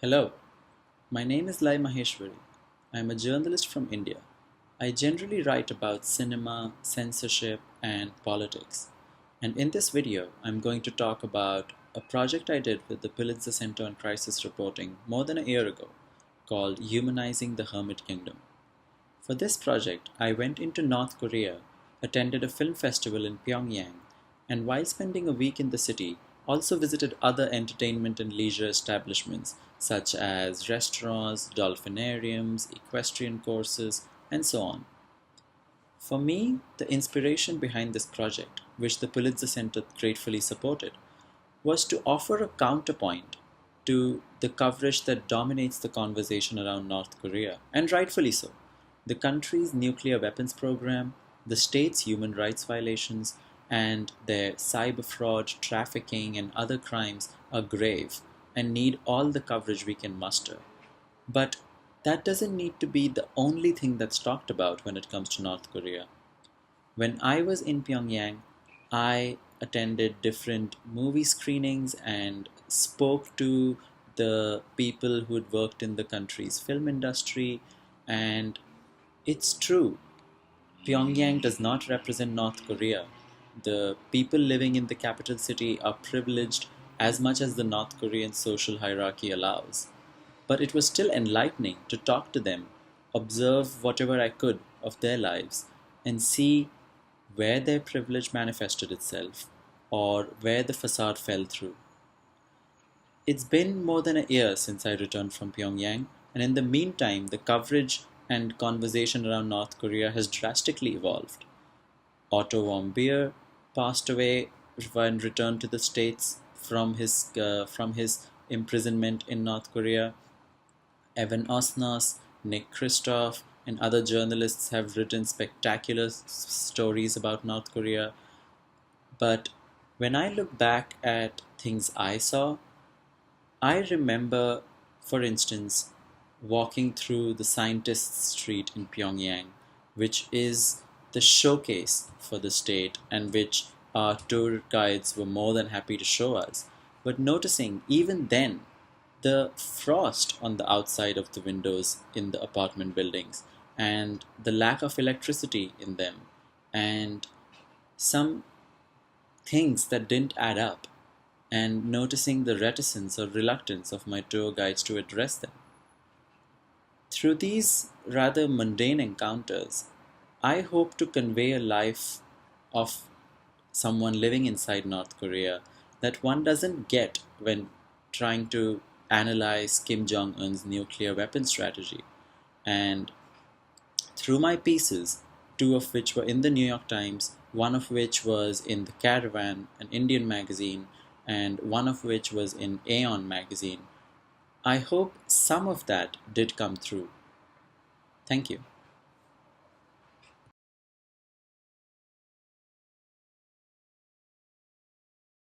Hello, my name is Laya Maheshwari. I am a journalist from India. I generally write about cinema, censorship, and politics. And in this video, I'm going to talk about a project I did with the Pulitzer Center on Crisis Reporting more than a year ago called Humanizing the Hermit Kingdom. For this project, I went into North Korea, attended a film festival in Pyongyang, and while spending a week in the city, also visited other entertainment and leisure establishments such as restaurants, dolphinariums, equestrian courses, and so on. For me, the inspiration behind this project, which the Pulitzer Center gratefully supported, was to offer a counterpoint to the coverage that dominates the conversation around North Korea, and rightfully so. The country's nuclear weapons program, the state's human rights violations, and their cyber fraud, trafficking, and other crimes are grave and need all the coverage we can muster. But that doesn't need to be the only thing that's talked about when it comes to North Korea. When I was in Pyongyang, I attended different movie screenings and spoke to the people who had worked in the country's film industry, and it's true. Pyongyang does not represent North Korea. The people living in the capital city are privileged as much as the North Korean social hierarchy allows. But it was still enlightening to talk to them, observe whatever I could of their lives, and see where their privilege manifested itself or where the facade fell through. It's been more than a year since I returned from Pyongyang, and in the meantime, the coverage and conversation around North Korea has drastically evolved. Otto Warmbier passed away when returned to the States from his imprisonment in North Korea. Evan Osnos, Nick Kristof, and other journalists have written spectacular stories about North Korea. But when I look back at things I saw, I remember, for instance, walking through the Scientists Street in Pyongyang, which is the showcase for the state and which our tour guides were more than happy to show us. But noticing even then the frost on the outside of the windows in the apartment buildings and the lack of electricity in them and some things that didn't add up, and noticing the reticence or reluctance of my tour guides to address them. Through these rather mundane encounters, I hope to convey a life of someone living inside North Korea that one doesn't get when trying to analyze Kim Jong-un's nuclear weapon strategy. And through my pieces, two of which were in the New York Times, one of which was in The Caravan, an Indian magazine, and one of which was in Aeon magazine, I hope some of that did come through. Thank you.